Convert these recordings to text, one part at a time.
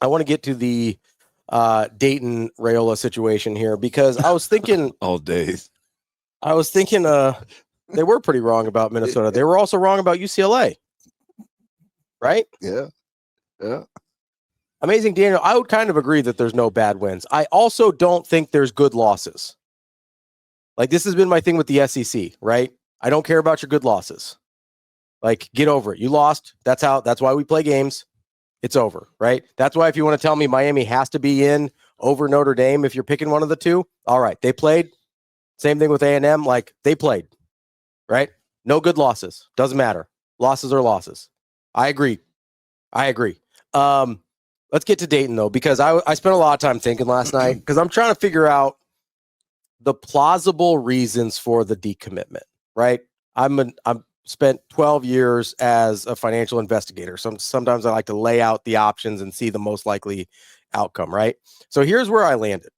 I want to get to the Dayton Raiola situation here because I was thinking all days. They were pretty wrong about Minnesota. They were also wrong about UCLA. Right? Yeah. Amazing, Daniel. I would kind of agree that there's no bad wins. I also don't think there's good losses. Like, this has been my thing with the SEC, right? I don't care about your good losses. Like, get over it. You lost. That's why we play games. It's over, right? That's why if you want to tell me Miami has to be in over Notre Dame if you're picking one of the two, all right. They played. Same thing with A&M. Like, they played, right? No good losses. Doesn't matter. Losses are losses. I agree. Let's get to Dayton, though, because I spent a lot of time thinking last night because I'm trying to figure out the plausible reasons for the decommitment, right? I'm spent 12 years as a financial investigator. Sometimes I like to lay out the options and see the most likely outcome, right? So here's where I landed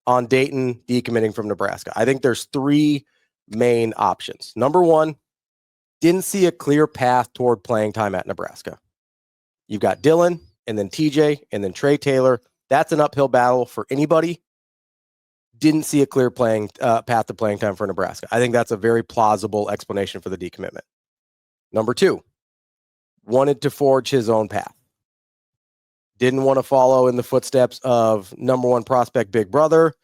on Dayton decommitting from Nebraska. I think there's three main options. Number one, didn't see a clear path toward playing time at Nebraska. You've got Dylan and then TJ and then Trey Taylor. That's an uphill battle for anybody. Didn't see a clear path to playing time for Nebraska. I think that's a very plausible explanation for the decommitment. Number two, wanted to forge his own path. Didn't want to follow in the footsteps of number one prospect Big Brother.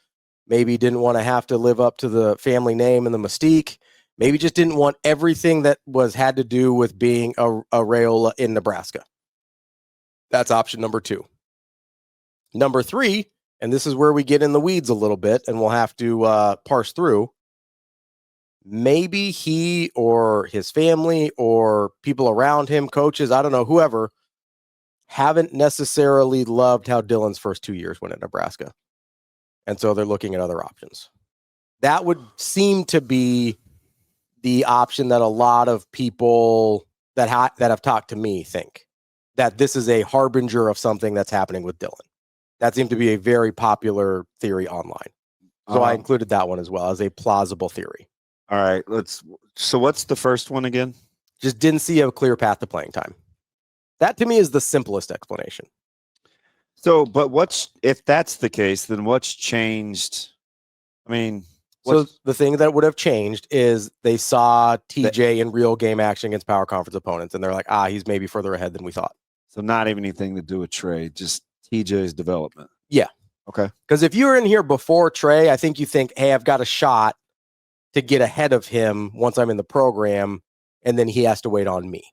Maybe didn't want to have to live up to the family name and the mystique. Maybe just didn't want everything that had to do with being a Raiola in Nebraska. That's option number two. Number three, and this is where we get in the weeds a little bit and we'll have to parse through. Maybe he or his family or people around him, coaches, I don't know, whoever, haven't necessarily loved how Dylan's first 2 years went at Nebraska. And so they're looking at other options. That would seem to be the option that a lot of people that have talked to me think, that this is a harbinger of something that's happening with Dylan. That seemed to be a very popular theory online. So I included that one as well as a plausible theory. All right, so what's the first one again? Just didn't see a clear path to playing time. That to me is the simplest explanation. So, but if that's the case, then what's changed? I mean, so the thing that would have changed is they saw TJ in real game action against power conference opponents, and they're like, he's maybe further ahead than we thought. So not even anything to do with Trey, just TJ's development. Yeah. Okay. Because if you were in here before Trey, I think you think, hey, I've got a shot to get ahead of him once I'm in the program, and then he has to wait on me.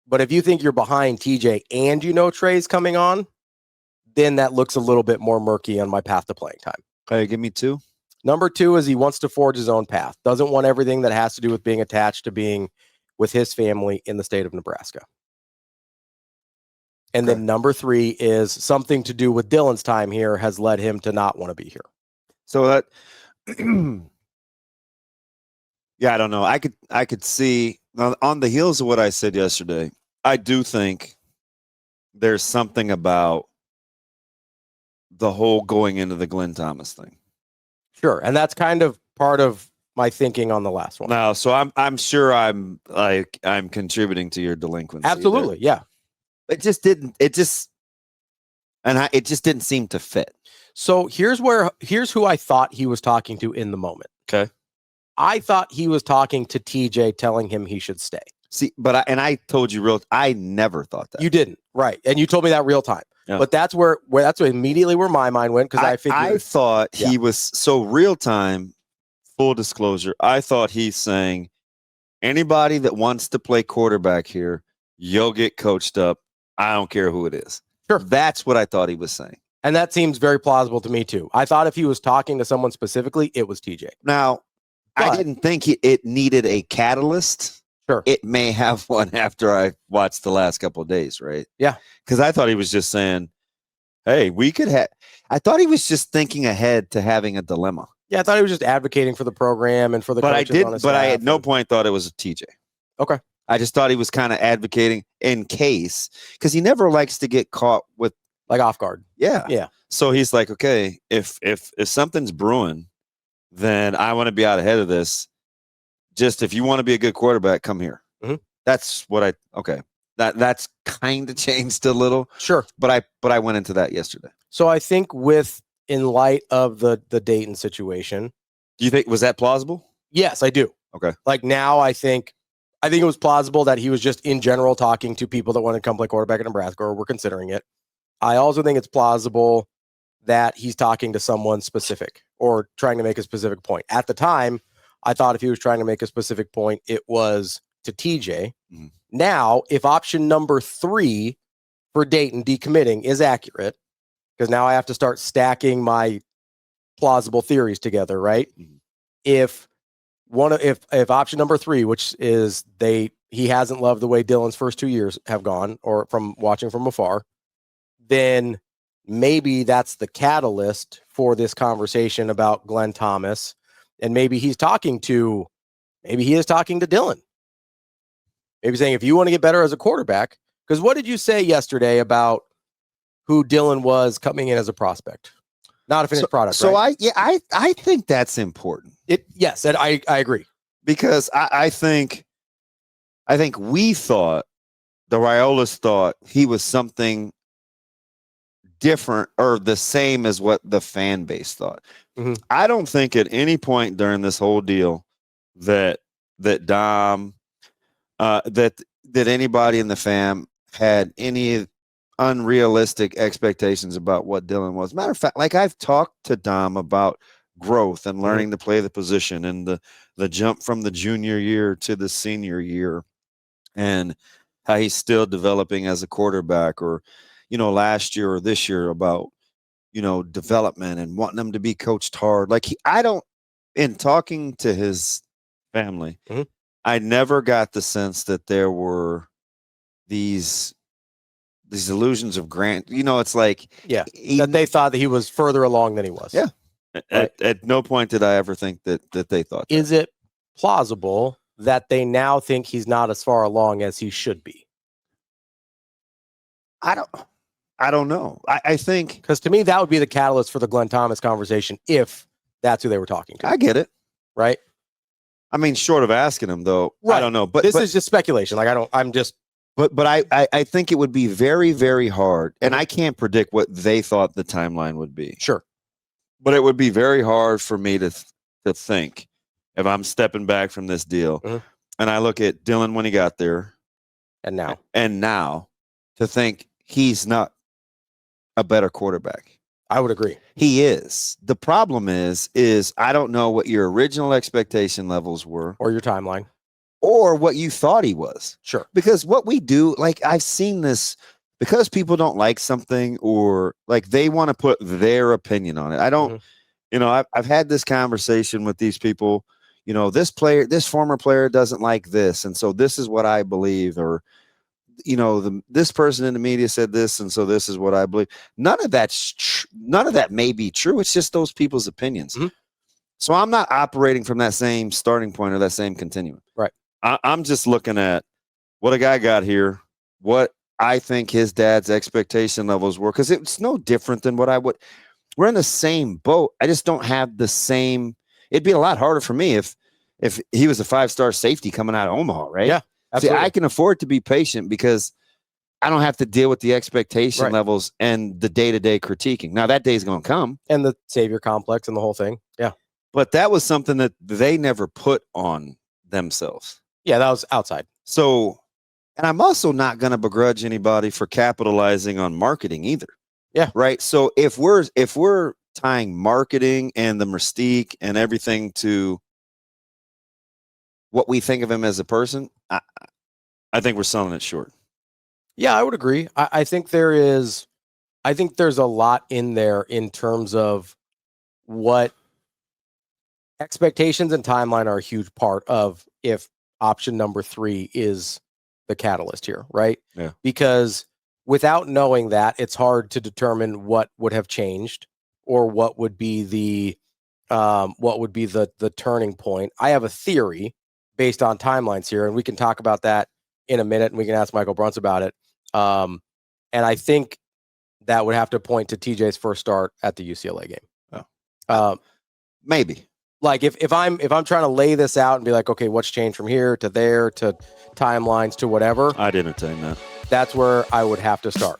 But if you think you're behind TJ and you know Trey's coming on, then that looks a little bit more murky on my path to playing time. Okay, give me two. Number two is he wants to forge his own path. Doesn't want everything that has to do with being attached to being with his family in the state of Nebraska. And then number three is something to do with Dylan's time here has led him to not want to be here. So that, yeah, I don't know. I could see on the heels of what I said yesterday, I do think there's something about the whole going into the Glenn Thomas thing. Sure. And that's kind of part of my thinking on the last one. No, so I'm sure I'm contributing to your delinquency. Absolutely. There. Yeah. It just didn't seem to fit. So here's who I thought he was talking to in the moment. Okay. I thought he was talking to TJ telling him he should stay. See, but I told you I never thought that. You didn't. Right. And you told me that real time. Yeah. But that's where immediately where my mind went, because I thought he was so real time. Full disclosure, I thought he's saying anybody that wants to play quarterback here, you'll get coached up. I don't care who it is. Sure. That's what I thought he was saying. And that seems very plausible to me too. I thought if he was talking to someone specifically, it was TJ. Now, I didn't think it needed a catalyst. Sure. It may have one after I watched the last couple of days, right? Yeah. Because I thought he was just saying, hey, I thought he was just thinking ahead to having a dilemma. Yeah, I thought he was just advocating for the program and for the coaches on his staff. I at no point thought it was a TJ. Okay. I just thought he was kind of advocating in case, because he never likes to get caught with like off guard. Yeah. Yeah. So he's like, okay, if something's brewing, then I want to be out ahead of this. Just if you want to be a good quarterback, come here. Mm-hmm. That's what okay. That's kind of changed a little. Sure. But I went into that yesterday. So I think in light of the Dayton situation. Do you think, was that plausible? Yes, I do. Okay. Like now I think it was plausible that he was just in general talking to people that want to come play quarterback in Nebraska or were considering it. I also think it's plausible that he's talking to someone specific or trying to make a specific point. At the time, I thought if he was trying to make a specific point, it was to TJ. Mm-hmm. Now, if option number 3 for Dayton decommitting is accurate, because now I have to start stacking my plausible theories together, right? Mm-hmm. If option number 3, which is he hasn't loved the way Dylan's first 2 years have gone, or from watching from afar, then maybe that's the catalyst for this conversation about Glenn Thomas. And maybe he is talking to Dylan. Maybe saying, if you want to get better as a quarterback, because what did you say yesterday about who Dylan was coming in as a prospect? Not a finished product. So right? I think that's important. Yes, and I agree. Because I think we thought, the Raiolas thought he was something different or the same as what the fan base thought. Mm-hmm. I don't think at any point during this whole deal that Dom, that anybody in the fam had any unrealistic expectations about what Dylan was. Matter of fact, like I've talked to Dom about growth and learning to play the position and the jump from the junior year to the senior year and how he's still developing as a quarterback, or, last year or this year about, development and wanting him to be coached hard. Like in talking to his family, mm-hmm. I never got the sense that there were these illusions of grant. It's like, that they thought that he was further along than he was. Yeah. Right? At no point did I ever think that they thought that. Is it plausible that they now think he's not as far along as he should be? I don't know. I think, because to me that would be the catalyst for the Glenn Thomas conversation if that's who they were talking to. I get it. Right. I mean, short of asking him though, right. I don't know. But this is just speculation. Like But I think it would be very, very hard, and I can't predict what they thought the timeline would be. Sure. But it would be very hard for me to think, if I'm stepping back from this deal, mm-hmm. and I look at Dylan when he got there, and now to think he's not a better quarterback. I would agree. He is. The problem is I don't know what your original expectation levels were, or your timeline, or what you thought he was. Sure. Because what we do, like I've seen this, because people don't like something, or like they want to put their opinion on it. I don't, mm-hmm. I've had this conversation with these people, this former player doesn't like this, and so this is what I believe, or, this person in the media said this, and so this is what I believe. None of that may be true. It's just those people's opinions. Mm-hmm. So I'm not operating from that same starting point or that same continuum. Right. I'm just looking at what a guy got here, what I think his dad's expectation levels were, because it's no different than what I would. We're in the same boat. I just don't have the same. It'd be a lot harder for me if he was a 5-star safety coming out of Omaha, right? Yeah, absolutely. See, I can afford to be patient because I don't have to deal with the expectation levels and the day-to-day critiquing. Now, that day is going to come. And the savior complex and the whole thing. Yeah. But that was something that they never put on themselves. Yeah, that was outside. So, and I'm also not going to begrudge anybody for capitalizing on marketing either. Yeah. Right. So if we're tying marketing and the mystique and everything to what we think of him as a person, I think we're selling it short. Yeah, I would agree. I think there's a lot in there in terms of what expectations and timeline are a huge part of if option number 3 is the catalyst here, right? Yeah. Because without knowing that, it's hard to determine what would have changed or what would be the turning point. I have a theory based on timelines here, and we can talk about that in a minute, and we can ask Michael Bruns about it. And I think that would have to point to TJ's first start at the UCLA game. Oh. Maybe. Like if I'm trying to lay this out and be like, okay, what's changed from here to there to timelines to whatever, I'd entertain that. that's where I would have to start.